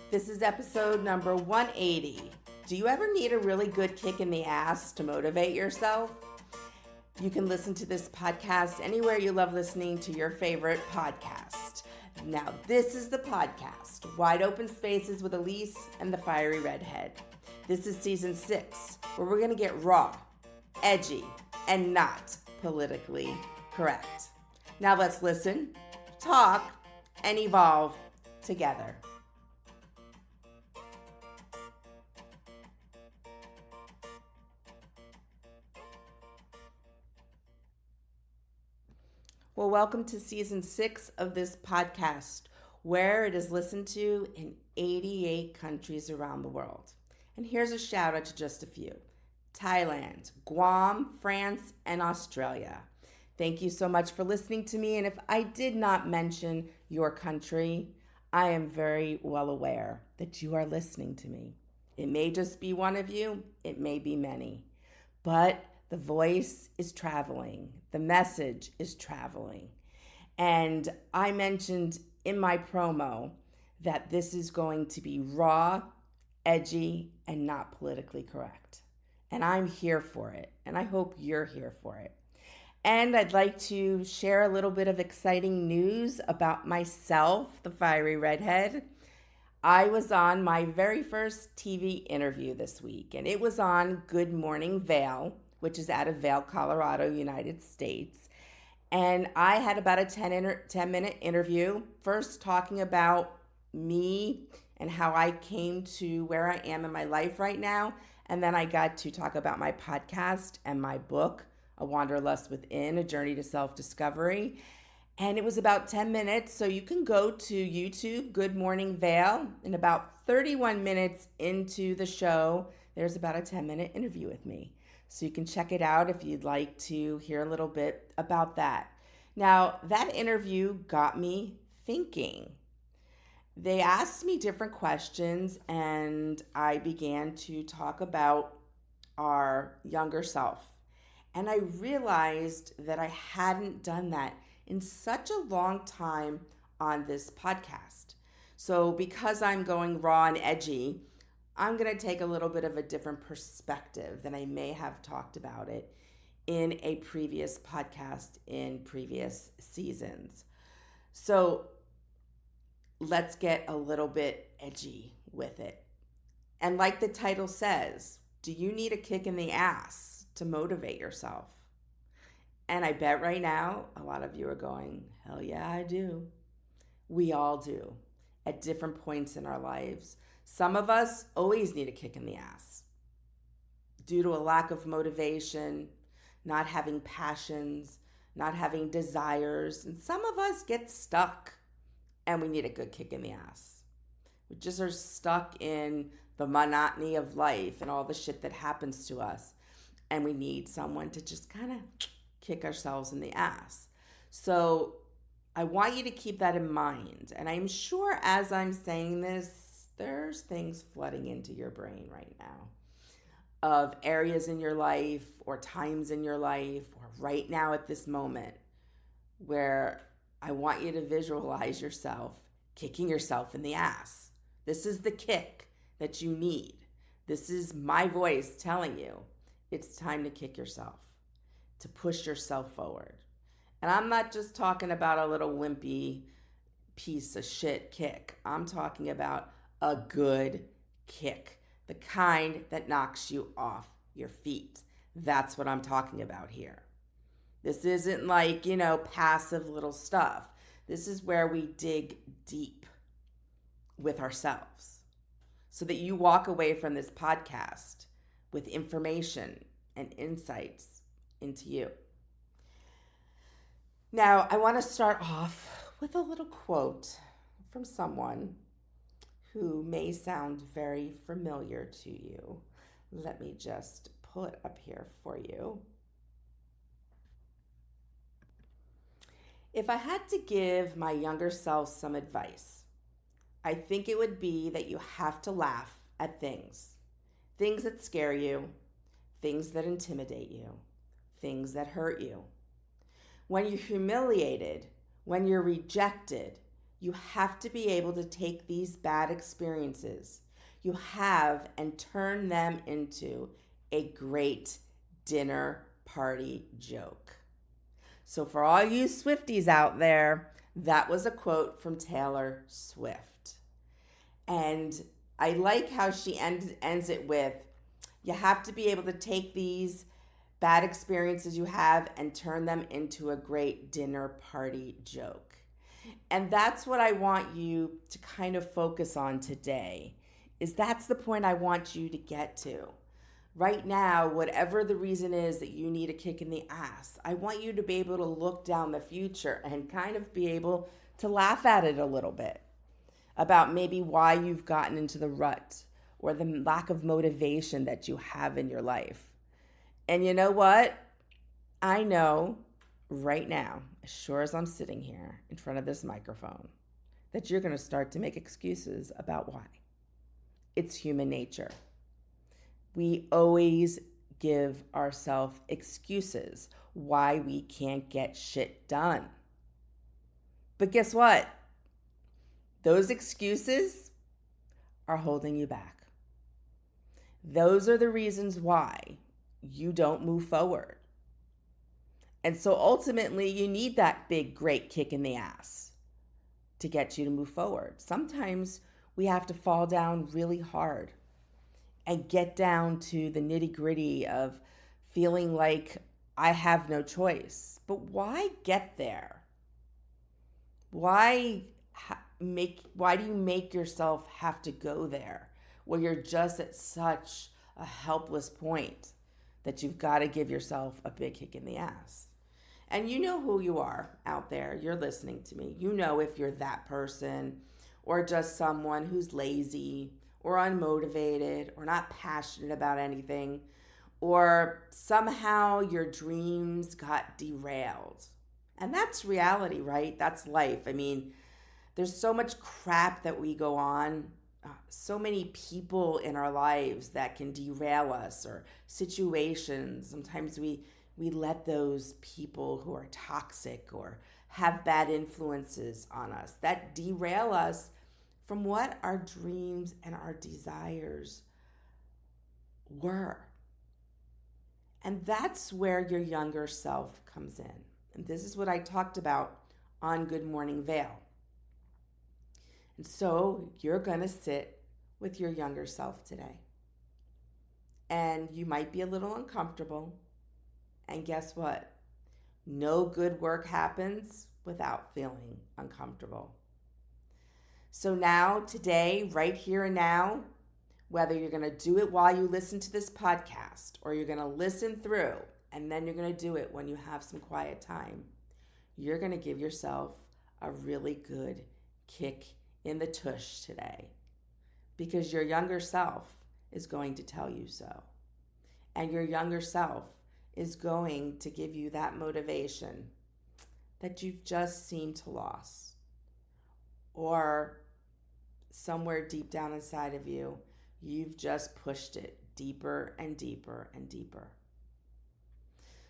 This is episode number 180. Do you ever need a really good kick in the ass to motivate yourself? You can listen to this podcast anywhere you love listening to your favorite podcast. Now, this is the podcast, Wide Open Spaces with Elise and the Fiery Redhead. This is season 6, where we're going to get raw, edgy, and not politically correct. Now let's listen, talk, and evolve together. Well, welcome to season 6 of this podcast, where it is listened to in 88 countries around the world. And here's a shout out to just a few: Thailand, Guam, France, and Australia. Thank you so much for listening to me. And if I did not mention your country, I am very well aware that you are listening to me. It may just be one of you, it may be many, but the voice is traveling. The message is traveling. And I mentioned in my promo that this is going to be raw, edgy, and not politically correct. And I'm here for it. And I hope you're here for it. And I'd like to share a little bit of exciting news about myself, the Fiery Redhead. I was on my very first TV interview this week, and it was on Good Morning Vail, which is out of Vail, Colorado, United States. And I had about a 10-minute interview, first talking about me and how I came to where I am in my life right now. And then I got to talk about my podcast and my book, A Wanderlust Within, A Journey to Self-Discovery. And it was about 10 minutes. So you can go to YouTube, Good Morning Vail. And about 31 minutes into the show, there's about a 10-minute interview with me. So you can check it out if you'd like to hear a little bit about that. Now, that interview got me thinking. They asked me different questions, and I began to talk about our younger self. And I realized that I hadn't done that in such a long time on this podcast. So because I'm going raw and edgy, I'm going to take a little bit of a different perspective than I may have talked about it in a previous podcast in previous seasons. So let's get a little bit edgy with it. And like the title says, do you need a kick in the ass to motivate yourself? And I bet right now a lot of you are going, hell yeah, I do. We all do at different points in our lives. Some of us always need a kick in the ass due to a lack of motivation, not having passions, not having desires. And some of us get stuck and we need a good kick in the ass. We just are stuck in the monotony of life and all the shit that happens to us. And we need someone to just kind of kick ourselves in the ass. So I want you to keep that in mind. And I'm sure as I'm saying this, there's things flooding into your brain right now of areas in your life or times in your life or right now at this moment where I want you to visualize yourself kicking yourself in the ass. This is the kick that you need. This is my voice telling you it's time to kick yourself, to push yourself forward. And I'm not just talking about a little wimpy piece of shit kick. I'm talking about a good kick, the kind that knocks you off your feet. That's what I'm talking about here. This isn't like, passive little stuff. This is where we dig deep with ourselves so that you walk away from this podcast with information and insights into you. Now, I want to start off with a little quote from someone who may sound very familiar to you. Let me just pull it up here for you. If I had to give my younger self some advice, I think it would be that you have to laugh at things that scare you, things that intimidate you, things that hurt you. When you're humiliated, when you're rejected, You have to be able to take these bad experiences you have and turn them into a great dinner party joke. So, for all you Swifties out there, that was a quote from Taylor Swift. And I like how she ends it with, you have to be able to take these bad experiences you have and turn them into a great dinner party joke. And that's what I want you to kind of focus on today. Is that's the point I want you to get to. Right now, whatever the reason is that you need a kick in the ass, I want you to be able to look down the future and kind of be able to laugh at it a little bit about maybe why you've gotten into the rut or the lack of motivation that you have in your life. And you know what? I know right now, as sure as I'm sitting here in front of this microphone, that you're going to start to make excuses about why. It's human nature. We always give ourselves excuses why we can't get shit done. But guess what? Those excuses are holding you back. Those are the reasons why you don't move forward. And so ultimately, you need that big, great kick in the ass to get you to move forward. Sometimes we have to fall down really hard and get down to the nitty-gritty of feeling like I have no choice. But why get there? Why do you make yourself have to go there where you're just at such a helpless point that you've got to give yourself a big kick in the ass? And you know who you are out there. You're listening to me. You know if you're that person or just someone who's lazy or unmotivated or not passionate about anything, or somehow your dreams got derailed. And that's reality, right? That's life. I mean, there's so much crap that we go on, so many people in our lives that can derail us, or situations. Sometimes we let those people who are toxic or have bad influences on us that derail us from what our dreams and our desires were. And that's where your younger self comes in. And this is what I talked about on Good Morning Vale. And so you're going to sit with your younger self today. And you might be a little uncomfortable. And guess what? No good work happens without feeling uncomfortable. So now, today, right here and now, whether you're going to do it while you listen to this podcast or you're going to listen through and then you're going to do it when you have some quiet time, you're going to give yourself a really good kick in the tush today, because your younger self is going to tell you so. And your younger self is going to give you that motivation that you've just seemed to lose, or somewhere deep down inside of you, you've just pushed it deeper and deeper and deeper.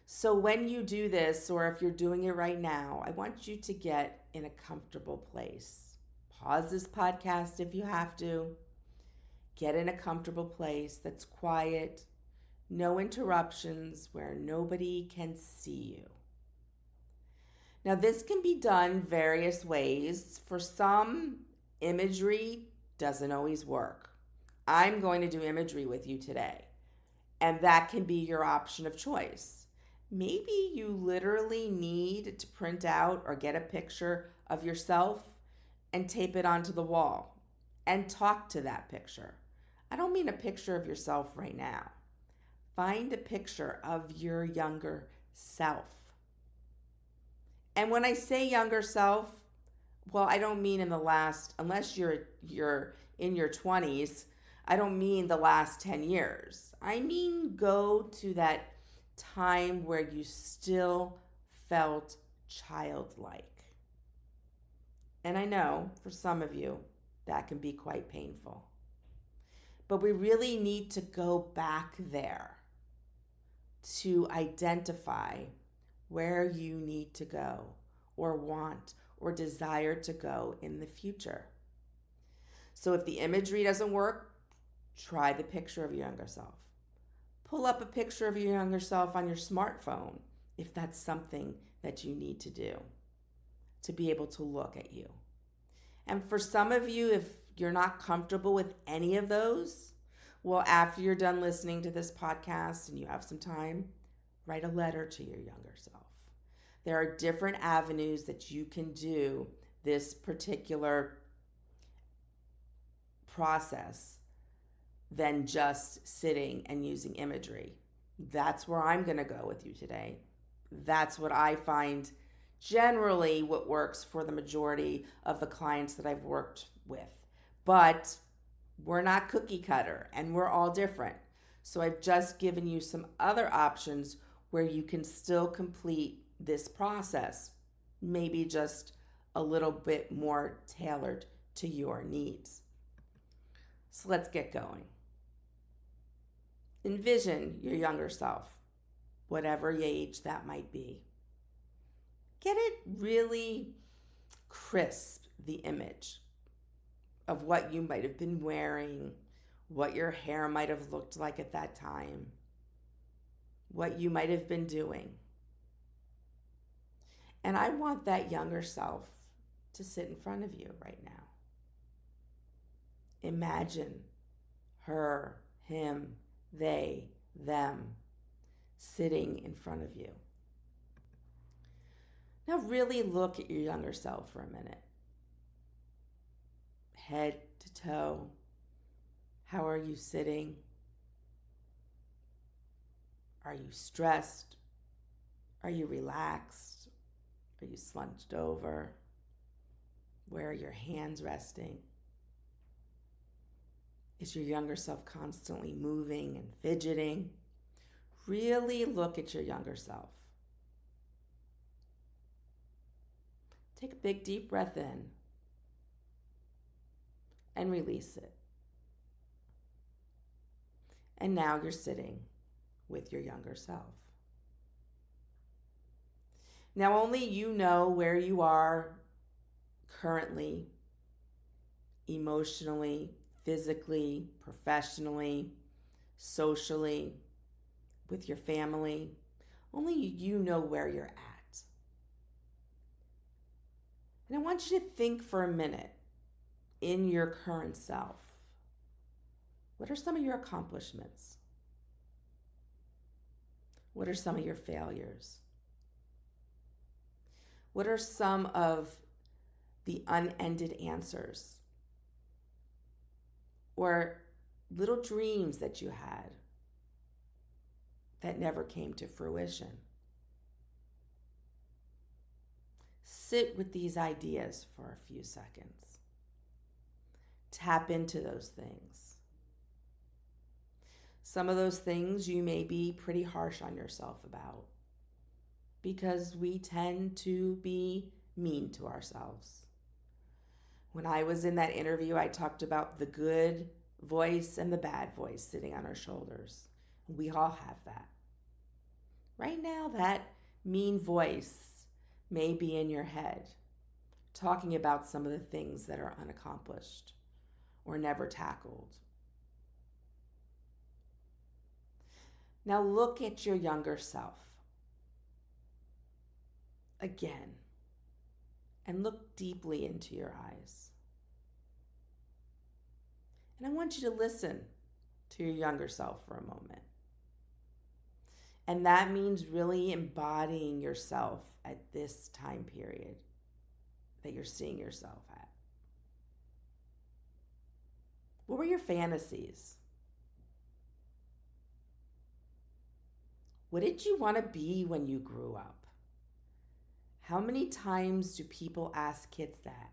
So when you do this, or if you're doing it right now, I want you to get in a comfortable place. Pause this podcast if you have to. Get in a comfortable place that's quiet, no interruptions, where nobody can see you. Now, this can be done various ways. For some, imagery doesn't always work. I'm going to do imagery with you today, and that can be your option of choice. Maybe you literally need to print out or get a picture of yourself and tape it onto the wall and talk to that picture. I don't mean a picture of yourself right now. Find a picture of your younger self. And when I say younger self, well, I don't mean in the last, unless you're in your 20s, I don't mean the last 10 years. I mean go to that time where you still felt childlike. And I know for some of you that can be quite painful. But we really need to go back there to identify where you need to go or want or desire to go in the future. So if the imagery doesn't work, try the picture of your younger self. Pull up a picture of your younger self on your smartphone if that's something that you need to do to be able to look at you. And for some of you, if you're not comfortable with any of those, well, after you're done listening to this podcast and you have some time, write a letter to your younger self. There are different avenues that you can do this particular process than just sitting and using imagery. That's where I'm going to go with you today. That's what I find generally what works for the majority of the clients that I've worked with. But we're not cookie cutter and we're all different. So I've just given you some other options where you can still complete this process, maybe just a little bit more tailored to your needs. So let's get going. Envision your younger self, whatever age that might be. Get it really crisp, the image of what you might have been wearing, what your hair might have looked like at that time, what you might have been doing. And I want that younger self to sit in front of you right now. Imagine her, him, they, them sitting in front of you. Now really look at your younger self for a minute. Head to toe. How are you sitting? Are you stressed? Are you relaxed? Are you slunched over? Where are your hands resting? Is your younger self constantly moving and fidgeting? Really look at your younger self. Take a big deep breath in and release it. And now you're sitting with your younger self. Now only you know where you are currently, emotionally, physically, professionally, socially, with your family. Only you know where you're at. And I want you to think for a minute in your current self. What are some of your accomplishments? What are some of your failures? What are some of the unended answers or little dreams that you had that never came to fruition? Sit with these ideas for a few seconds. Tap into those things. Some of those things you may be pretty harsh on yourself about because we tend to be mean to ourselves. When I was in that interview, I talked about the good voice and the bad voice sitting on our shoulders. We all have that. Right now, that mean voice may be in your head, talking about some of the things that are unaccomplished or never tackled. Now look at your younger self again and look deeply into your eyes. And I want you to listen to your younger self for a moment. And that means really embodying yourself at this time period that you're seeing yourself at. What were your fantasies? What did you want to be when you grew up? How many times do people ask kids that?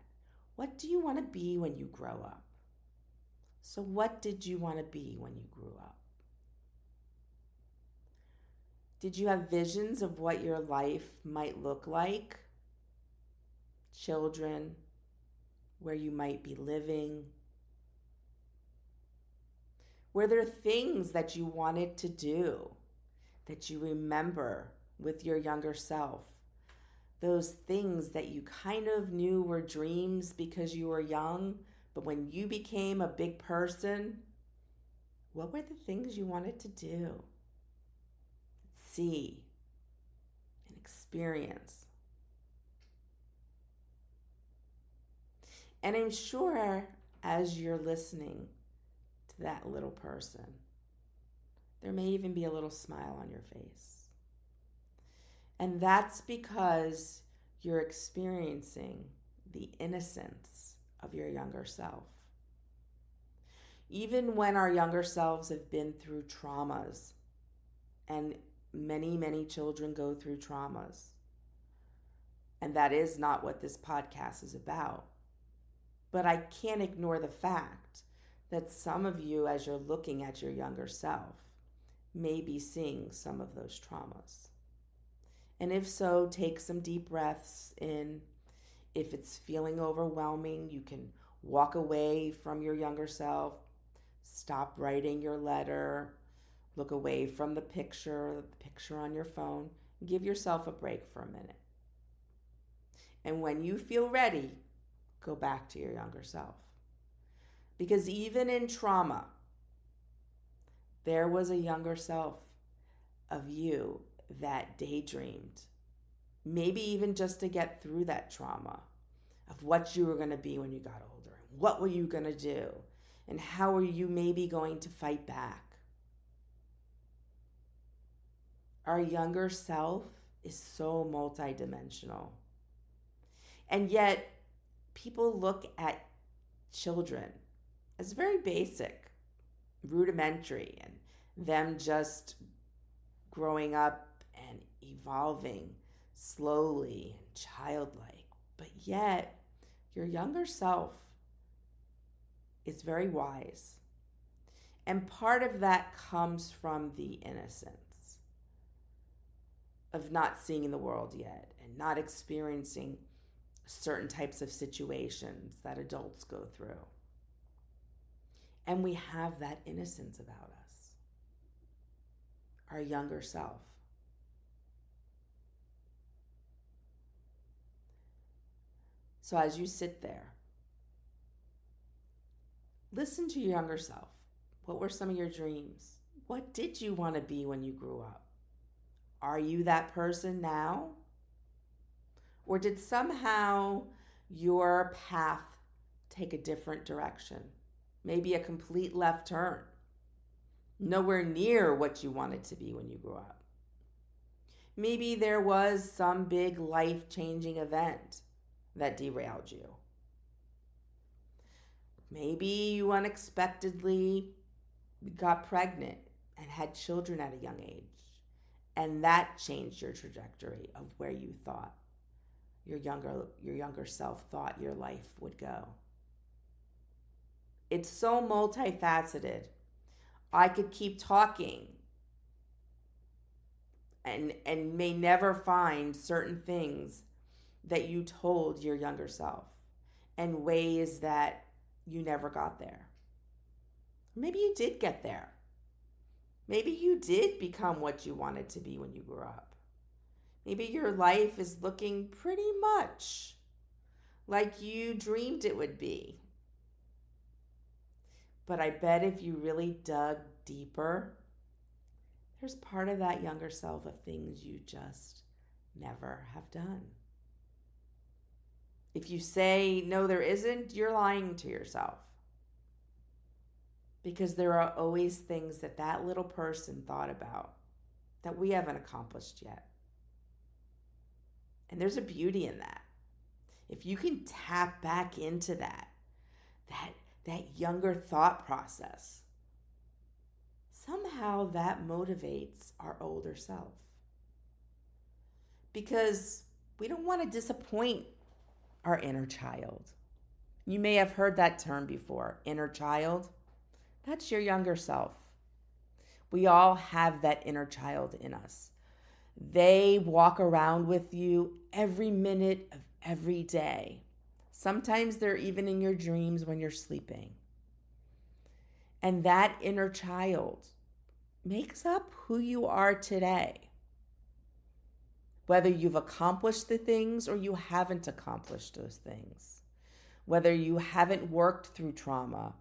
What do you want to be when you grow up? So what did you want to be when you grew up? Did you have visions of what your life might look like? Children, where you might be living? Were there things that you wanted to do that you remember with your younger self those things that you kind of knew were dreams because you were young, but when you became a big person, what were the things you wanted to do, see, and experience? And I'm sure as you're listening to that little person, there may even be a little smile on your face. And that's because you're experiencing the innocence of your younger self. Even when our younger selves have been through traumas, and many, many children go through traumas, and that is not what this podcast is about. But I can't ignore the fact that some of you, as you're looking at your younger self, may be seeing some of those traumas. And if so, take some deep breaths in. If it's feeling overwhelming, you can walk away from your younger self, stop writing your letter, look away from the picture on your phone, give yourself a break for a minute. And when you feel ready, go back to your younger self. Because even in trauma, there was a younger self of you that daydreamed, maybe even just to get through that trauma, of what you were going to be when you got older, and what were you going to do, and how were you maybe going to fight back. Our younger self is so multidimensional. And yet, people look at children as very basic, rudimentary, and them just growing up and evolving slowly and childlike. But yet, your younger self is very wise. And part of that comes from the innocence of not seeing the world yet and not experiencing certain types of situations that adults go through. And we have that innocence about us, our younger self. So as you sit there, listen to your younger self. What were some of your dreams? What did you want to be when you grew up? Are you that person now? Or did somehow your path take a different direction? Maybe a complete left turn. Nowhere near what you wanted to be when you grew up. Maybe there was some big life-changing event that derailed you. Maybe you unexpectedly got pregnant and had children at a young age, and that changed your trajectory of where you thought your younger self thought your life would go. It's so multifaceted. I could keep talking and may never find certain things that you told your younger self and ways that you never got there. Maybe you did get there. Maybe you did become what you wanted to be when you grew up. Maybe your life is looking pretty much like you dreamed it would be. But I bet if you really dug deeper, there's part of that younger self of things you just never have done. If you say, no, there isn't, you're lying to yourself. Because there are always things that little person thought about that we haven't accomplished yet. And there's a beauty in that. If you can tap back into that younger thought process, somehow that motivates our older self. Because we don't want to disappoint our inner child. You may have heard that term before, inner child. That's your younger self. We all have that inner child in us. They walk around with you every minute of every day. Sometimes they're even in your dreams when you're sleeping. And that inner child makes up who you are today. whether you've accomplished the things or you haven't accomplished those things, whether you haven't worked through trauma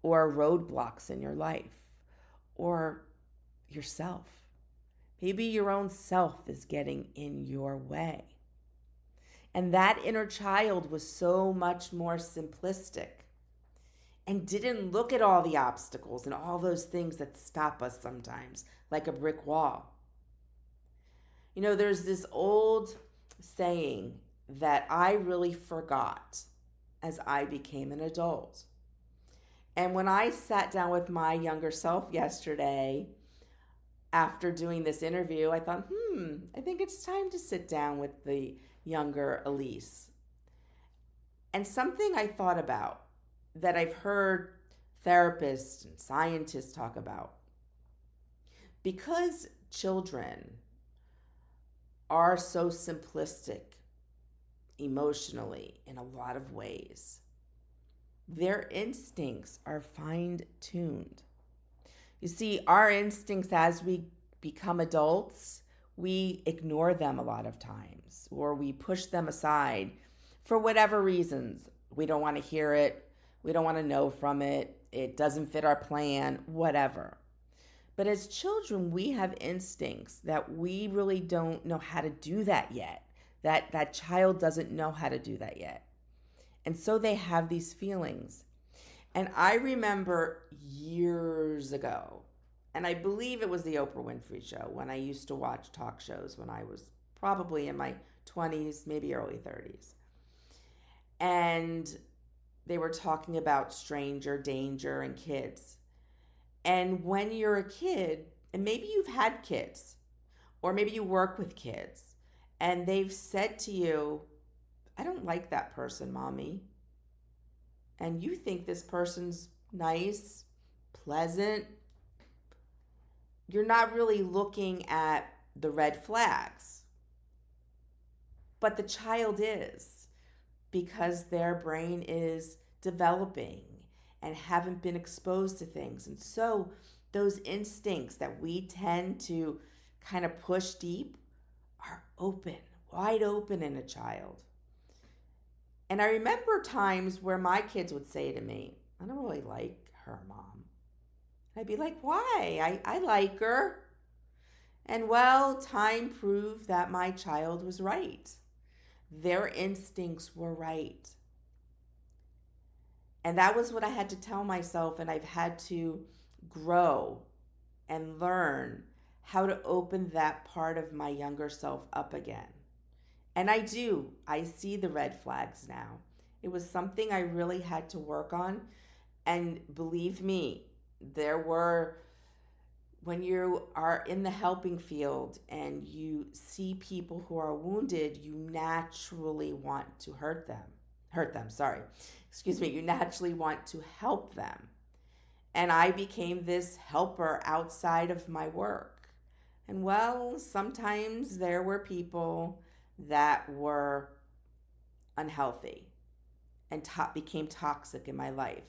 or roadblocks in your life or yourself. Maybe your own self is getting in your way. And that inner child was so much more simplistic and didn't look at all the obstacles and all those things that stop us sometimes, like a brick wall. You know, there's this old saying that I really forgot as I became an adult. And when I sat down with my younger self yesterday, after doing this interview, I thought, I think it's time to sit down with the younger Elise. And something I thought about that I've heard therapists and scientists talk about, because children are so simplistic emotionally in a lot of ways, their instincts are fine-tuned. You see, our instincts as we become adults, we ignore them a lot of times, or we push them aside for whatever reasons. We don't want to hear it. We don't want to know from it. It doesn't fit our plan, whatever. But as children, we have instincts that we really don't know how to do that yet. That child doesn't know how to do that yet. And so they have these feelings. And I remember years ago, and I believe it was the Oprah Winfrey Show, when I used to watch talk shows when I was probably in my 20s, maybe early 30s. And they were talking about stranger danger and kids. And when you're a kid, and maybe you've had kids, or maybe you work with kids, and they've said to you, I don't like that person, Mommy. And you think this person's nice, pleasant. You're not really looking at the red flags. But the child is, because their brain is developing and haven't been exposed to things. And so those instincts that we tend to kind of push deep are open, wide open in a child. And I remember times where my kids would say to me, I don't really like her, Mom. I'd be like, why? I like her. And well, time proved that my child was right. Their instincts were right. And that was what I had to tell myself, and I've had to grow and learn how to open that part of my younger self up again. And I do. I see the red flags now. It was something I really had to work on. And believe me, when you are in the helping field and you see people who are wounded, you naturally want to you naturally want to help them. And I became this helper outside of my work. And well, sometimes there were people that were unhealthy and became toxic in my life.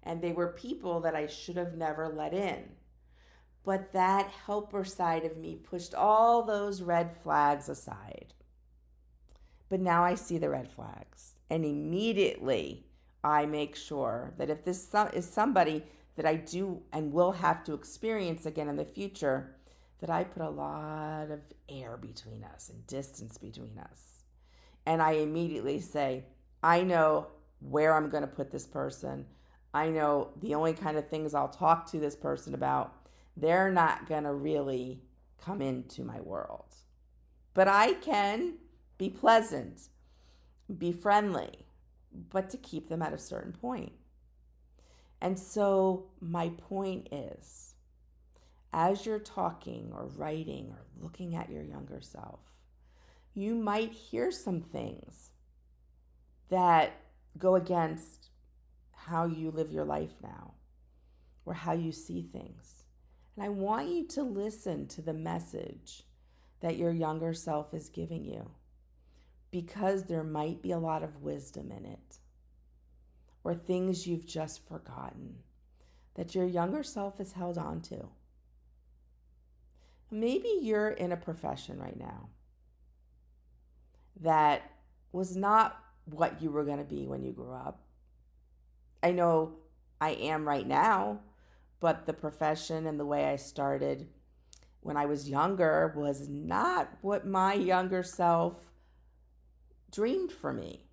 And they were people that I should have never let in. But that helper side of me pushed all those red flags aside. But now I see the red flags. And immediately I make sure that if this is somebody that I do and will have to experience again in the future, that I put a lot of air between us and distance between us. And I immediately say, I know where I'm going to put this person. I know the only kind of things I'll talk to this person about, they're not going to really come into my world. But I can be pleasant, be friendly, but to keep them at a certain point. And so my point is, as you're talking or writing or looking at your younger self, you might hear some things that go against how you live your life now or how you see things. And I want you to listen to the message that your younger self is giving you, because there might be a lot of wisdom in it, or things you've just forgotten that your younger self has held on to. Maybe you're in a profession right now that was not what you were going to be when you grew up. I know I am right now, but the profession and the way I started when I was younger was not what my younger self dreamed for me.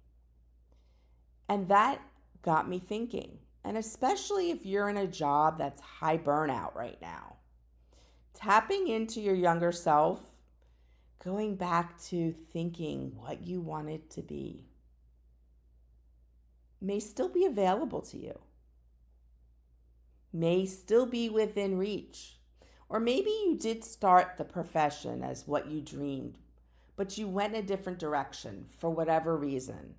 And that got me thinking. And especially if you're in a job that's high burnout right now, tapping into your younger self, going back to thinking what you want it to be, may still be available to you, may still be within reach. Or maybe you did start the profession as what you dreamed, but you went a different direction for whatever reason.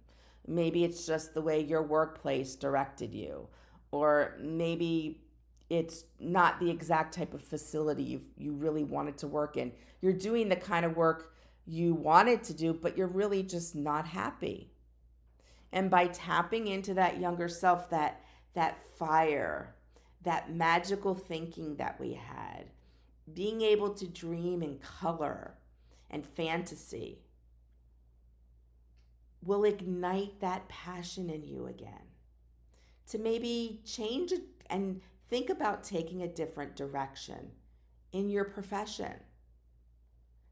Maybe it's just the way your workplace directed you, or maybe it's not the exact type of facility you really wanted to work in. You're doing the kind of work you wanted to do, but you're really just not happy. And by tapping into that younger self, that fire, that magical thinking that we had, being able to dream in color and fantasy, will ignite that passion in you again to maybe change it and think about taking a different direction in your profession.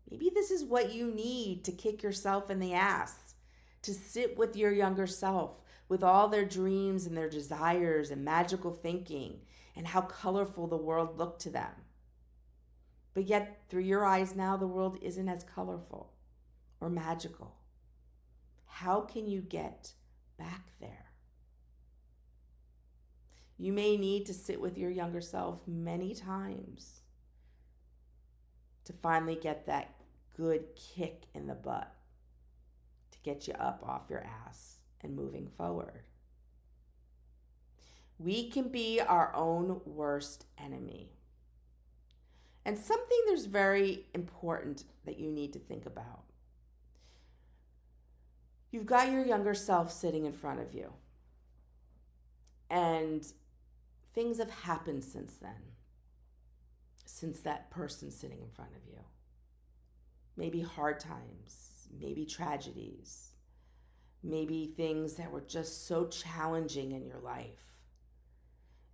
Maybe this is what you need to kick yourself in the ass, to sit with your younger self, with all their dreams and their desires and magical thinking and how colorful the world looked to them. But yet, through your eyes now, the world isn't as colorful or magical. How can you get back there? You may need to sit with your younger self many times to finally get that good kick in the butt to get you up off your ass and moving forward. We can be our own worst enemy. And something that's very important that you need to think about. You've got your younger self sitting in front of you. And things have happened since then, since that person sitting in front of you. Maybe hard times, maybe tragedies, maybe things that were just so challenging in your life.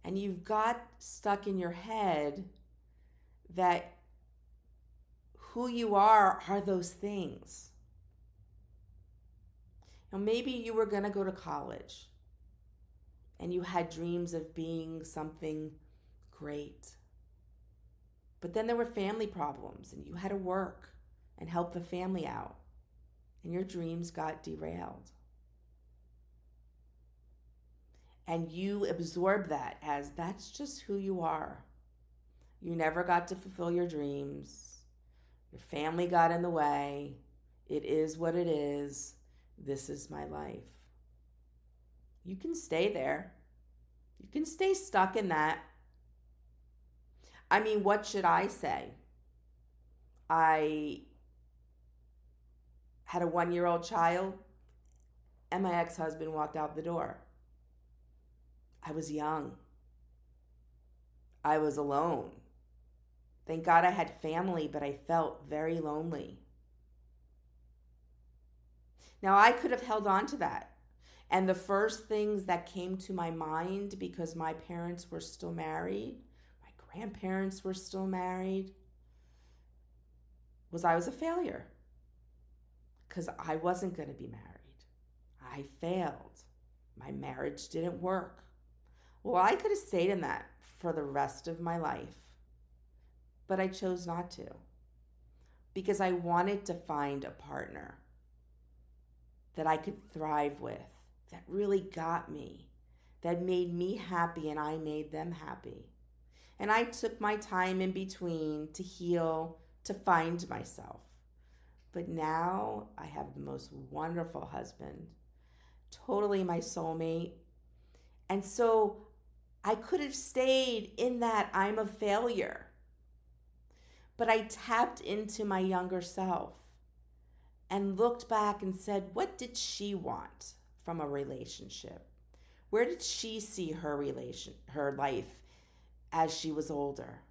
And you've got stuck in your head that who you are those things. Now, maybe you were going to go to college and you had dreams of being something great. But then there were family problems and you had to work and help the family out, and your dreams got derailed. And you absorbed that as that's just who you are. You never got to fulfill your dreams. Your family got in the way. It is what it is. This is my life. You can stay there. You can stay stuck in that. I mean, what should I say? I had a 1-year-old child and my ex-husband walked out the door. I was young. I was alone. Thank God I had family, but I felt very lonely. Now, I could have held on to that. And the first things that came to my mind, because my parents were still married, my grandparents were still married, was I was a failure. Because I wasn't going to be married. I failed. My marriage didn't work. Well, I could have stayed in that for the rest of my life. But I chose not to. Because I wanted to find a partner that I could thrive with, that really got me, that made me happy and I made them happy. And I took my time in between to heal, to find myself. But now I have the most wonderful husband, totally my soulmate. And so I could have stayed in that I'm a failure. But I tapped into my younger self and looked back and said, what did she want from a relationship? Where did she see her life as she was older?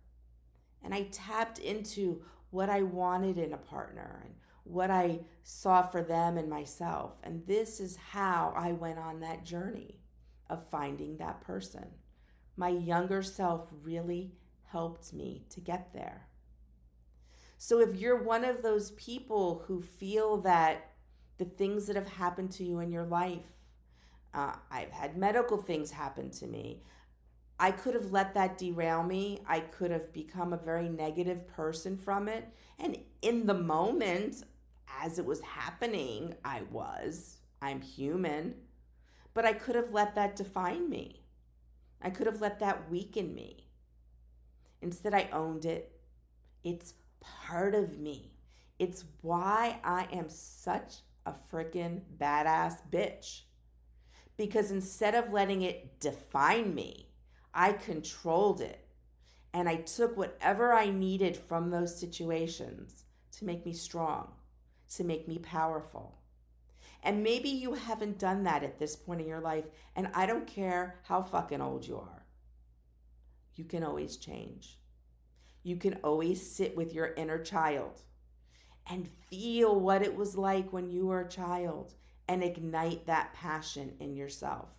And I tapped into what I wanted in a partner and what I saw for them and myself. And this is how I went on that journey of finding that person. My younger self really helped me to get there. So if you're one of those people who feel that the things that have happened to you in your life, I've had medical things happen to me. I could have let that derail me. I could have become a very negative person from it. And in the moment, as it was happening, I'm human. But I could have let that define me. I could have let that weaken me. Instead, I owned it. It's part of me. It's why I am such a freaking badass bitch. Because instead of letting it define me, I controlled it. And I took whatever I needed from those situations to make me strong, to make me powerful. And maybe you haven't done that at this point in your life, and I don't care how fucking old you are. You can always change. You can always sit with your inner child and feel what it was like when you were a child and ignite that passion in yourself.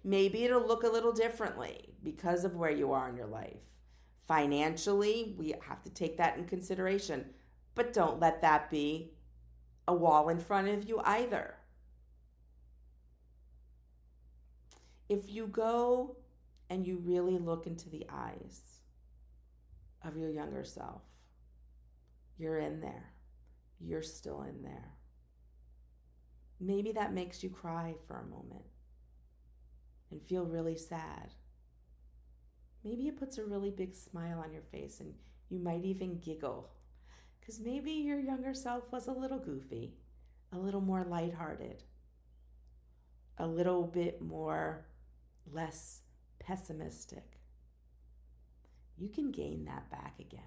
Maybe it'll look a little differently because of where you are in your life. Financially, we have to take that in consideration, but don't let that be a wall in front of you either. If you go and you really look into the eyes of your younger self, you're in there. You're still in there. Maybe that makes you cry for a moment and feel really sad. Maybe it puts a really big smile on your face and you might even giggle because maybe your younger self was a little goofy, a little more lighthearted, a little bit more less pessimistic. You can gain that back again.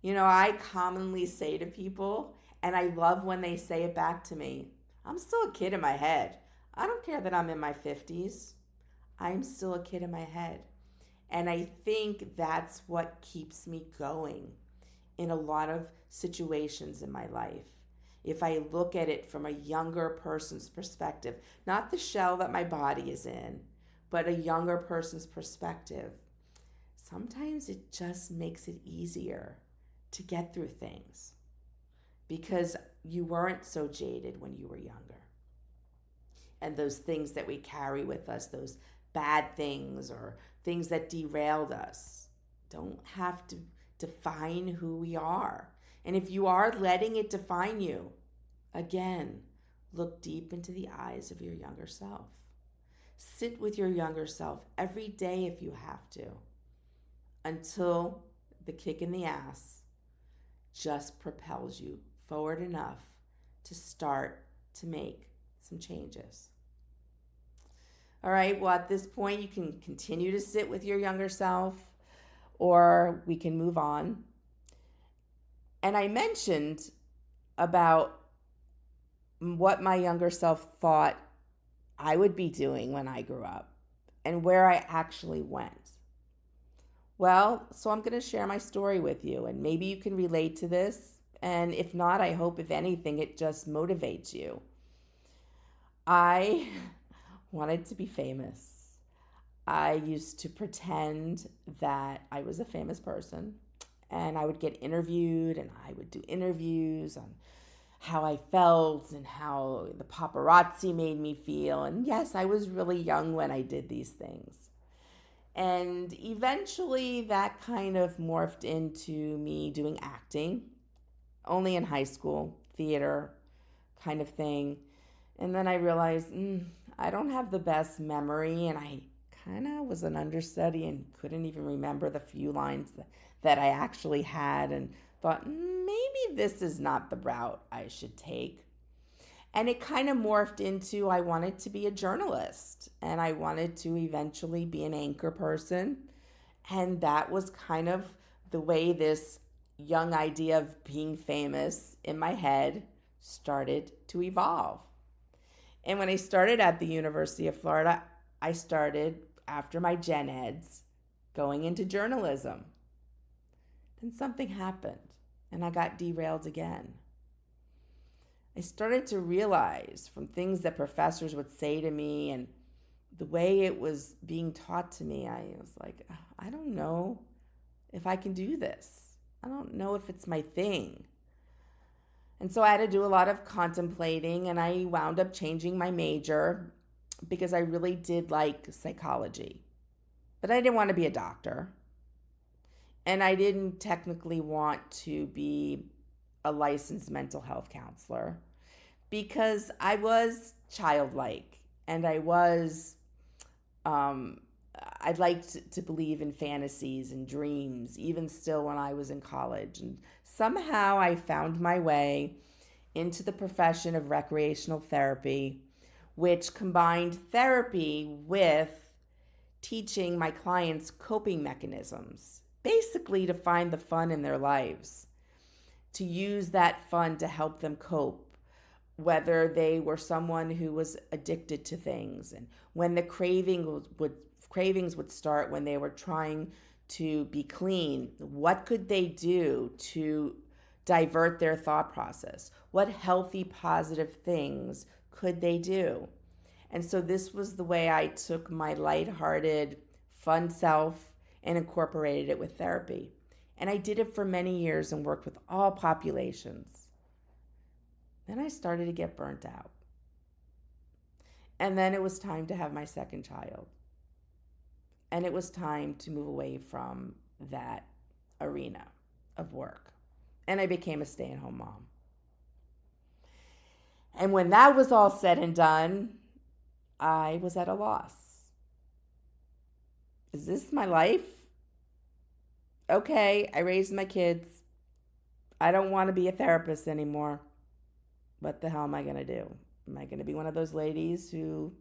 You know, I commonly say to people, and I love when they say it back to me, I'm still a kid in my head. I don't care that I'm in my 50s. I'm still a kid in my head. And I think that's what keeps me going in a lot of situations in my life. If I look at it from a younger person's perspective, not the shell that my body is in, but a younger person's perspective, sometimes it just makes it easier to get through things because you weren't so jaded when you were younger. And those things that we carry with us, those bad things or things that derailed us, don't have to define who we are. And if you are letting it define you, again, look deep into the eyes of your younger self. Sit with your younger self every day if you have to, until the kick in the ass just propels you forward enough to start to make some changes. All right, well, at this point, you can continue to sit with your younger self, or we can move on. And I mentioned about what my younger self thought I would be doing when I grew up and where I actually went. Well, so I'm going to share my story with you, and maybe you can relate to this. And if not, I hope, if anything, it just motivates you. I wanted to be famous. I used to pretend that I was a famous person, and I would get interviewed, and I would do interviews on how I felt and how the paparazzi made me feel. And yes, I was really young when I did these things. And eventually that kind of morphed into me doing acting, only in high school, theater kind of thing. And then I realized I don't have the best memory, and I kind of was an understudy and couldn't even remember the few lines that I actually had, and thought maybe this is not the route I should take. And it kind of morphed into I wanted to be a journalist, and I wanted to eventually be an anchor person. And that was kind of the way this young idea of being famous in my head started to evolve. And when I started at the University of Florida, I started, after my gen eds, going into journalism. Then something happened, and I got derailed again. I started to realize from things that professors would say to me and the way it was being taught to me, I was like, I don't know if I can do this. I don't know if it's my thing. And so I had to do a lot of contemplating, and I wound up changing my major because I really did like psychology. But I didn't want to be a doctor. And I didn't technically want to be a licensed mental health counselor because I was childlike and um, I liked to believe in fantasies and dreams, even still when I was in college. And somehow I found my way into the profession of recreational therapy, which combined therapy with teaching my clients coping mechanisms, basically to find the fun in their lives, to use that fun to help them cope, whether they were someone who was addicted to things, and when the cravings would start when they were trying to be clean, what could they do to divert their thought process? What healthy, positive things could they do? And so this was the way I took my lighthearted, fun self and incorporated it with therapy. And I did it for many years and worked with all populations. Then I started to get burnt out. And then it was time to have my second child. And it was time to move away from that arena of work. And I became a stay-at-home mom. And when that was all said and done, I was at a loss. Is this my life? Okay, I raised my kids. I don't want to be a therapist anymore. What the hell am I going to do? Am I going to be one of those ladies who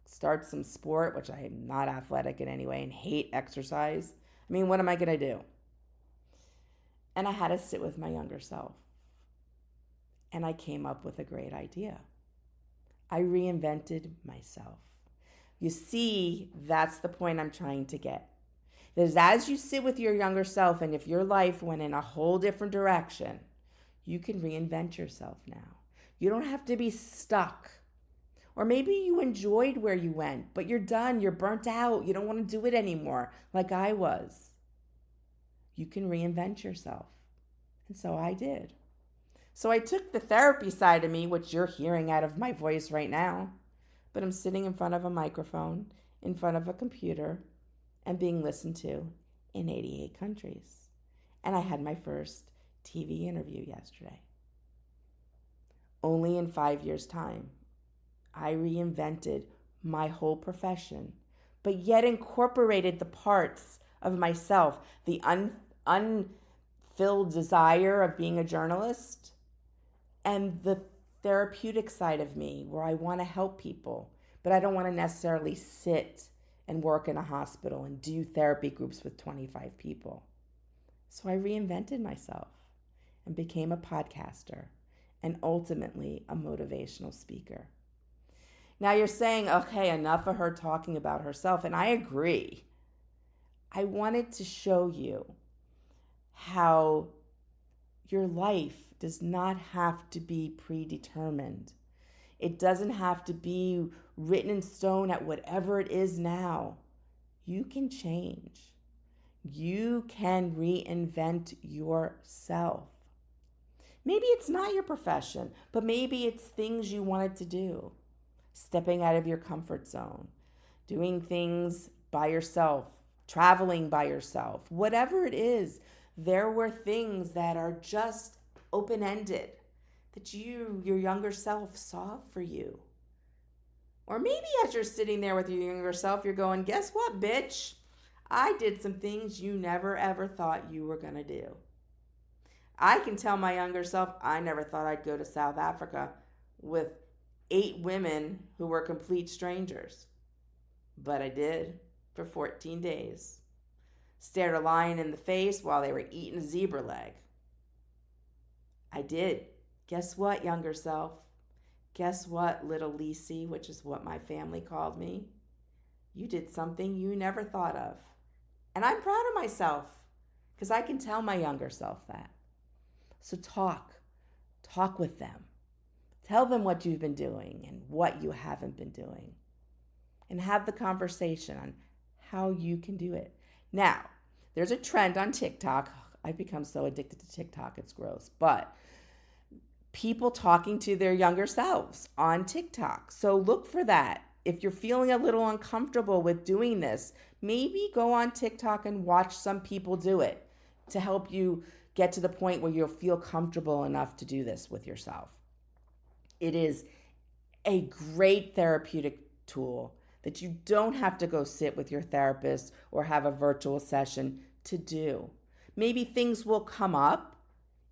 starts some sport, which I am not athletic in any way and hate exercise? I mean, what am I going to do? And I had to sit with my younger self. And I came up with a great idea. I reinvented myself. You see, that's the point I'm trying to get. Is as you sit with your younger self, and if your life went in a whole different direction, you can reinvent yourself now. You don't have to be stuck. Or maybe you enjoyed where you went, but you're done, you're burnt out, you don't want to do it anymore, like I was. You can reinvent yourself. And so I did. So I took the therapy side of me, which you're hearing out of my voice right now, but I'm sitting in front of a microphone, in front of a computer, and being listened to in 88 countries. And I had my first TV interview yesterday. Only in 5 years' time, I reinvented my whole profession, but yet incorporated the parts of myself, the unfilled desire of being a journalist, and the therapeutic side of me where I want to help people, but I don't want to necessarily sit and work in a hospital and do therapy groups with 25 people. So I reinvented myself and became a podcaster and ultimately a motivational speaker. Now you're saying, okay, enough of her talking about herself, and I agree. I wanted to show you how your life does not have to be predetermined. It doesn't have to be written in stone at whatever it is now. You can change. You can reinvent yourself. Maybe it's not your profession, but maybe it's things you wanted to do. Stepping out of your comfort zone, doing things by yourself, traveling by yourself, whatever it is, there were things that are just open-ended that your younger self saw for you. Or maybe as you're sitting there with your younger self, you're going, guess what, bitch? I did some things you never ever thought you were going to do. I can tell my younger self, I never thought I'd go to South Africa with 8 women who were complete strangers. But I did for 14 days. Stared a lion in the face while they were eating a zebra leg. I did. Guess what, younger self? Guess what, little Lisi, which is what my family called me? You did something you never thought of. And I'm proud of myself because I can tell my younger self that. So talk with them. Tell them what you've been doing and what you haven't been doing. And have the conversation on how you can do it. Now, there's a trend on TikTok. I've become so addicted to TikTok, it's gross. But people talking to their younger selves on TikTok. So look for that. If you're feeling a little uncomfortable with doing this, maybe go on TikTok and watch some people do it to help you get to the point where you'll feel comfortable enough to do this with yourself. It is a great therapeutic tool that you don't have to go sit with your therapist or have a virtual session to do. Maybe things will come up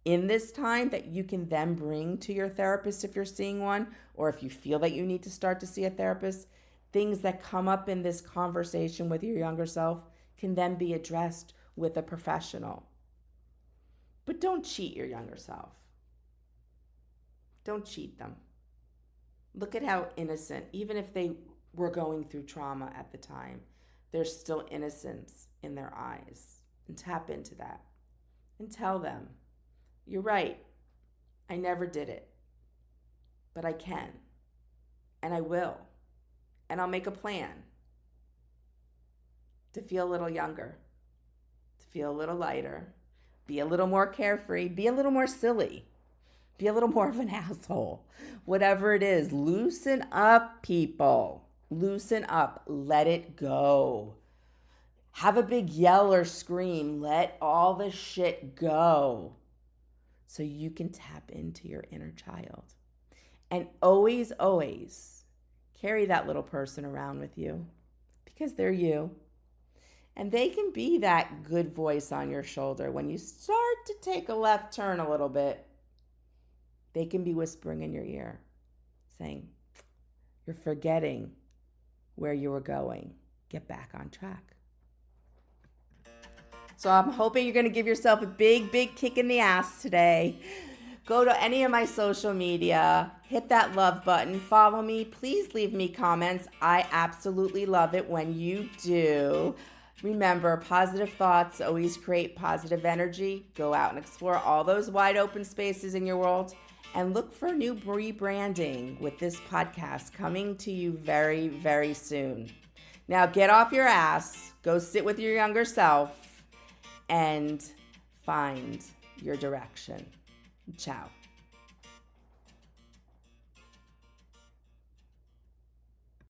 in this time that you can then bring to your therapist if you're seeing one, or if you feel that you need to start to see a therapist. Things that come up in this conversation with your younger self can then be addressed with a professional. But don't cheat your younger self. Don't cheat them. Look at how innocent, even if they were going through trauma at the time, there's still innocence in their eyes. And tap into that. And tell them, you're right, I never did it. But I can. And I will. And I'll make a plan to feel a little younger, to feel a little lighter, be a little more carefree, be a little more silly, be a little more of an asshole. Whatever it is, loosen up, people. Loosen up. Let it go. Have a big yell or scream. Let all the shit go so you can tap into your inner child. And always, always carry that little person around with you because they're you. And they can be that good voice on your shoulder when you start to take a left turn a little bit. They can be whispering in your ear saying, you're forgetting where you were going. Get back on track. So I'm hoping you're going to give yourself a big, big kick in the ass today. Go to any of my social media, hit that love button, follow me. Please leave me comments. I absolutely love it when you do. Remember, positive thoughts always create positive energy. Go out and explore all those wide open spaces in your world and look for new rebranding with this podcast coming to you very, very soon. Now get off your ass, go sit with your younger self, and find your direction. Ciao.